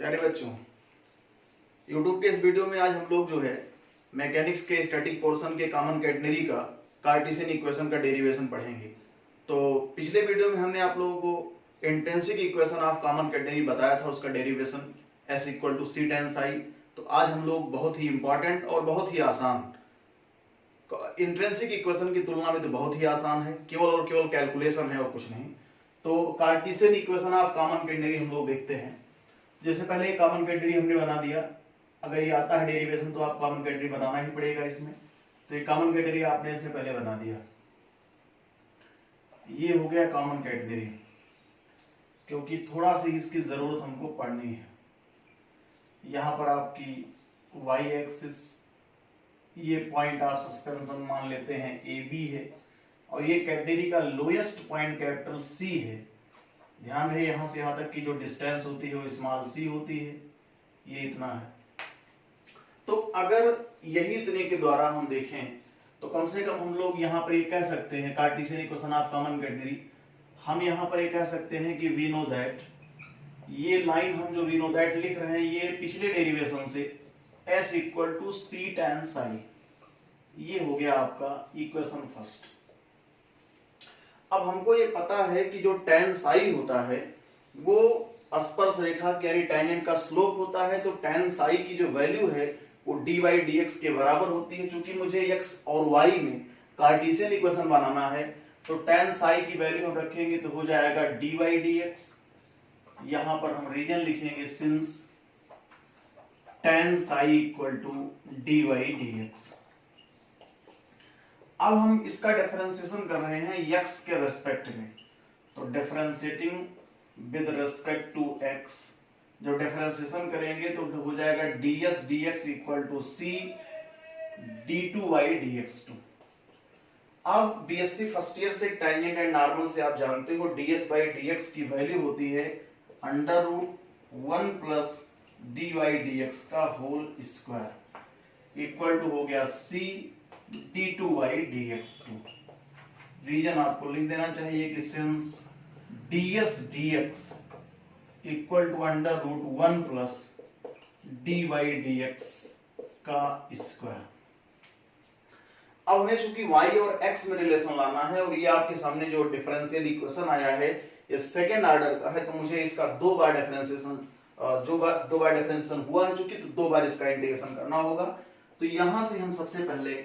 प्यारे बच्चों, YouTube के इस वीडियो में आज हम लोग जो है मैकेनिक्स के स्टैटिक पोर्शन के कॉमन कैटेनरी का कार्टेशियन इक्वेशन का डेरिवेशन पढ़ेंगे। तो पिछले वीडियो में हमने आप लोगों को intrinsic equation of common catenary बताया था, उसका derivation S equal to c tan psi. तो आज हम लोग बहुत ही इंपॉर्टेंट और बहुत ही आसान, इंट्रिंसिक इक्वेशन की तुलना में तो बहुत ही आसान है, केवल और केवल कैलकुलेशन है और कुछ नहीं। तो Cartesian equation of common catenary हम लोग देखते हैं। जैसे पहले कॉमन कैटेनरी हमने बना दिया, अगर ये आता है डेरिवेशन तो आप कॉमन कैटेनरी बनाना ही पड़ेगा इसमें। तो ये कॉमन कैटेनरी आपने इसमें पहले बना दिया, ये हो गया कॉमन कैटेनरी, क्योंकि थोड़ा सी इसकी जरूरत हमको पड़नी है। यहाँ पर आपकी वाई एक्सिस, ये पॉइंट आप सस्पेंशन मान लेते हैं ए बी है, और ये कैटेनरी का लोएस्ट पॉइंट कैपिटल सी है। ध्यान रहे यहां से यहां तक की जो डिस्टेंस होती है वो स्मॉल सी होती है, ये इतना है। तो अगर यही इतने के द्वारा हम देखें तो कम से कम हम लोग यहाँ पर ये कह सकते हैं Cartesian equation of common catenary, हम यहाँ पर ये कह सकते हैं कि वी नो दैट, ये लाइन हम जो वी नो दैट लिख रहे हैं ये पिछले डेरिवेशन से S equal to c tan psi, ये हो गया आपका इक्वेशन फर्स्ट। अब हमको ये पता है कि जो टेन साई होता है वो स्पर्श रेखा यानी टेंजेंट का स्लोप होता है। तो टेन साई की जो वैल्यू है वो डी बाई डी एक्स के बराबर होती है। चूंकि मुझे एक्स और वाई में कार्टेशियन इक्वेशन बनाना है तो टेन साई की वैल्यू हम रखेंगे तो हो जाएगा डी बाई डी एक्स। यहां पर हम रीजन लिखेंगे since tan psi equal to d by d x. अब हम इसका डिफरेंशिएशन कर रहे हैं x के रेस्पेक्ट में, तो differentiating with respect to x, जो डिफरेंशिएशन करेंगे तो हो जाएगा ds dx equal to c d2y dx2। अब बीएससी फर्स्ट ईयर से टेंजेंट एंड नॉर्मल से आप जानते हो ds बाई dx की वैल्यू होती है under root 1 plus dy dx का होल स्क्वायर इक्वल टू हो गया c d2y dx2। रीजन आपको लिख देना चाहिए कि since ds dx equal to under root 1 plus dy dx का स्क्वायर। अब हमें चूंकि y और x में रिलेशन लाना है और ये आपके सामने जो डिफरेंशियल इक्वेशन आया है ये सेकेंड ऑर्डर का है, तो मुझे इसका दो बार डिफरेंशिएशन हुआ है चूंकि, तो दो बार इसका इंटीग्रेशन करना होगा। तो यहां से हम सबसे पहले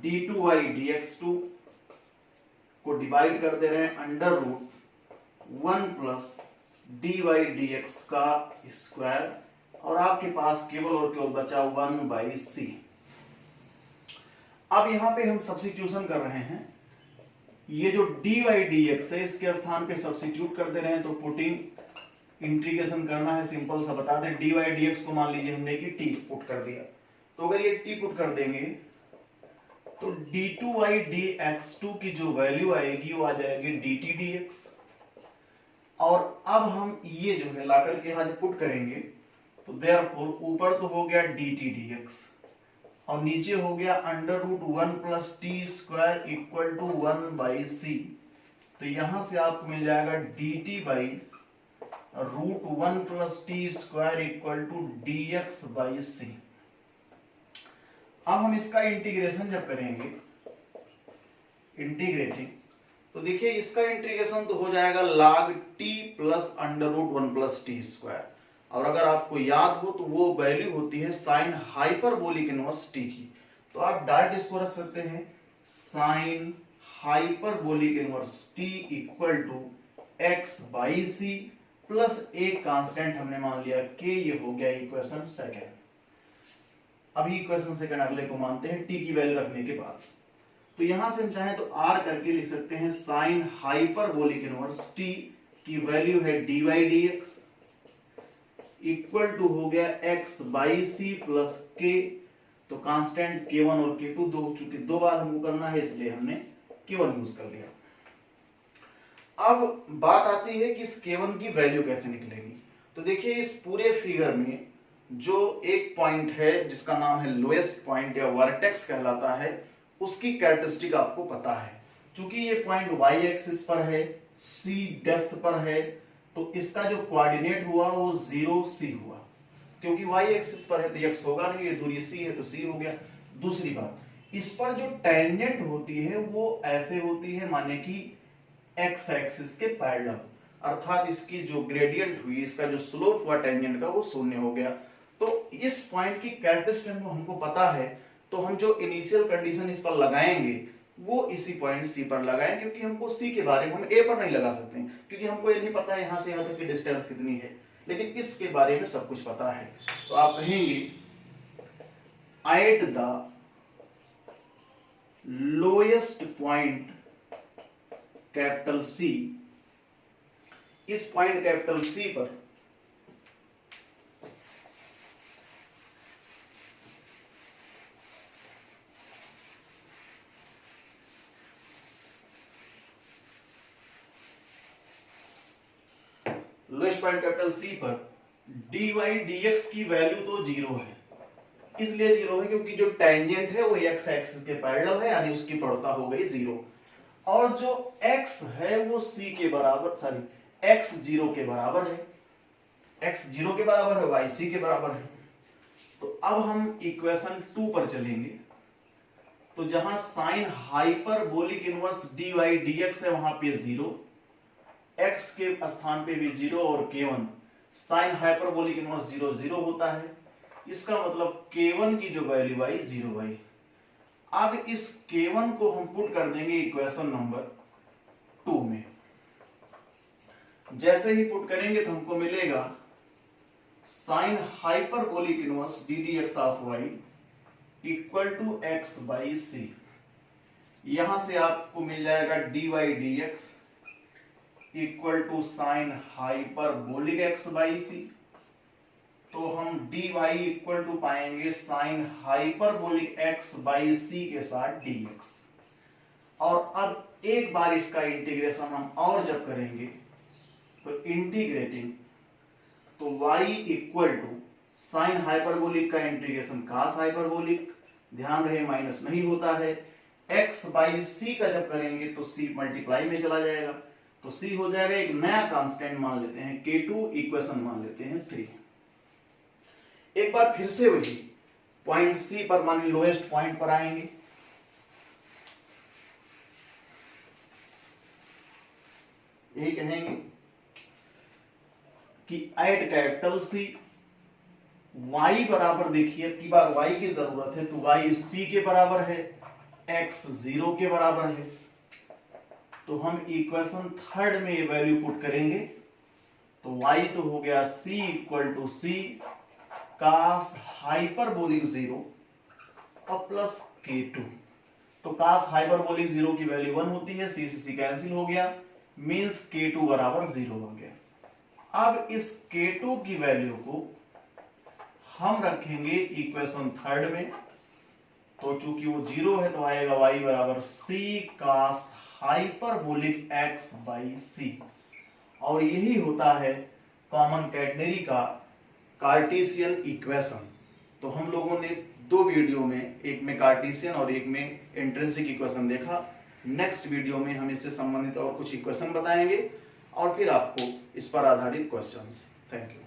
d2y dx2 को डिवाइड कर दे रहे हैं under root 1 plus dy dx का स्क्वायर, और आपके पास केवल और केवल बचा 1 बाई c। अब यहां पे हम सब्स्टिट्यूशन कर रहे हैं, ये जो dy dx है इसके स्थान पे सब्स्टिट्यूट कर दे रहे हैं। तो पुटिंग इंटीग्रेशन करना है, सिंपल सा बता दें, dy dx को मान लीजिए हमने कि t पुट कर दिया, तो अगर ये t पुट कर देंगे तो d2y dx2 की जो वैल्यू आएगी वो आ जाएगी dt dx। और अब हम ये जो है लाकर के यहां से पुट करेंगे तो देयरफॉर ऊपर तो हो गया dt dx और नीचे हो गया under root 1 plus T square equal to 1 by c. तो यहां से आपको मिल जाएगा dt by root 1 plus T square equal to dx by c. अब हम इसका इंटीग्रेशन जब करेंगे इंटीग्रेटिंग, तो देखिए इसका इंटीग्रेशन तो हो जाएगा log t plus under root 1 plus T square, और अगर आपको याद हो तो वो वैल्यू होती है साइन हाइपरबोलिक इनवर्स t की। तो आप डायरेक्ट इसको रख सकते हैं sine hyperbolic inverse t equal to x by C plus एक कांस्टेंट हमने मान लिया k। ये हो गया इक्वेशन सेकेंड। अभी इक्वेशन सेकंड अगले को मानते हैं t की वैल्यू रखने के बाद। तो यहां से हम चाहें तो r करके लिख सकते हैं साइन हाइपरबोलिक इनवर्स t की वैल्यू है dy dx इक्वल टू हो गया x by C plus k। तो कांस्टेंट k1 और k2 दो, चूंकि दो बार हमको करना है इसलिए हमने k1 यूज कर लिया। अब बात आती है कि इस k1 की वैल्यू कैसे निकलेगी। तो देखिए इस पूरे फिगर में जो एक पॉइंट है जिसका नाम है लोएस्ट पॉइंट या वर्टेक्स कहलाता है, उसकी कैरेक्टरिस्टिक आपको पता है। चूंकि ये पॉइंट y एक्सिस पर है, c डेप्थ पर है, तो इसका जो कोऑर्डिनेट हुआ वो 0c हुआ, क्योंकि y एक्सिस पर है तो x होगा नहीं, ये दूरी c है तो c हो गया। दूसरी बात, इस पर जो टेंजेंट होती है वो ऐसे होती है माने कि x एक्सिस के पैरेलल, अर्थात इसकी जो ग्रेडियंट हुई, इसका जो स्लोप हुआ टेंजेंट का वो शून्य हो गया। तो इस पॉइंट की कैरेक्टरिस्टिक हमको पता है, तो हम जो इनिशियल कंडीशन इस पर लगाएंगे वो इसी पॉइंट सी पर लगाएं, क्योंकि हमको सी के बारे में हम ए पर नहीं लगा सकते, क्योंकि हमको ये नहीं पता है यहां से यहां तक की डिस्टेंस कितनी है, लेकिन इसके बारे में सब कुछ पता है। तो आप कहेंगे at the lowest point capital C, इस पॉइंट कैपिटल सी पर लोएस्ट पॉइंट कैपिटल सी पर dy dx की वैल्यू तो जीरो है, इसलिए जीरो है क्योंकि जो टेंजेंट है वो x एक्सिस के पैरेलल है, यानी उसकी प्रवणता हो गई जीरो, और जो x है वो c के बराबर, सॉरी x 0 के बराबर है, x 0 के बराबर है, y c के बराबर है। तो अब हम इक्वेशन 2 पर चलेंगे, तो जहां sign hyperbolic inverse dy dx है वहां पे 0, x के स्थान पे भी 0 और k1 साइन हाइपरबोलिक इनवर्स 0 0 होता है, इसका मतलब k1 की जो वैल्यू आई 0 आई। अब इस k1 को हम पुट कर देंगे इक्वेशन नंबर 2 में, जैसे ही पुट करेंगे तो हमको मिलेगा sine hyperbolic inverse d d x of y equal to x by c. यहां से आपको मिल जाएगा d y d x equal to sine hyperbolic x by c. तो हम डी वाई इक्वल टू पाएंगे sine hyperbolic x by c के साथ डी एक्स। और अब एक बार इसका इंटीग्रेशन हम और जब करेंगे तो इंटीग्रेटिंग, तो y equal to sine hyperbolic का इंटीग्रेशन कास हाइपरबोलिक, ध्यान रहे माइनस नहीं होता है, x बाई सी का जब करेंगे तो c मल्टीप्लाई में चला जाएगा, तो c हो जाएगा एक नया कांस्टेंट मान लेते हैं k2, इक्वेशन मान लेते हैं 3। एक बार फिर से वही पॉइंट c पर मान लोएस्ट पॉइंट पर आएंगे, यही कहेंगे कि एट कैपिटल सी y बराबर, देखिए की बार y की जरूरत है तो y c के बराबर है, x 0 के बराबर है। तो हम इक्वेशन 3 में ये वैल्यू पुट करेंगे, तो y तो हो गया c equal to c cos hyperbolic 0 और प्लस k2। तो कास हाइपरबोलिक 0 की वैल्यू 1 होती है, c से c कैंसिल हो गया, मींस k2 बराबर 0 हो गया। अब इस k2 की वैल्यू को हम रखेंगे इक्वेशन 3 में, तो चूंकि वो 0 है तो आएगा y बराबर c cos hyperbolic x by c। और यही होता है कॉमन कैटेगरी का कार्टेशियन इक्वेशन। तो हम लोगों ने 2 वीडियो में, एक में कार्टेशियन और एक में इंट्रिंसिक इक्वेशन देखा। नेक्स्ट वीडियो में हम इससे संबंधित और कुछ इक्वेशन बताएंगे और फिर आपको इस पर आधारित क्वेश्चंस। Thank you.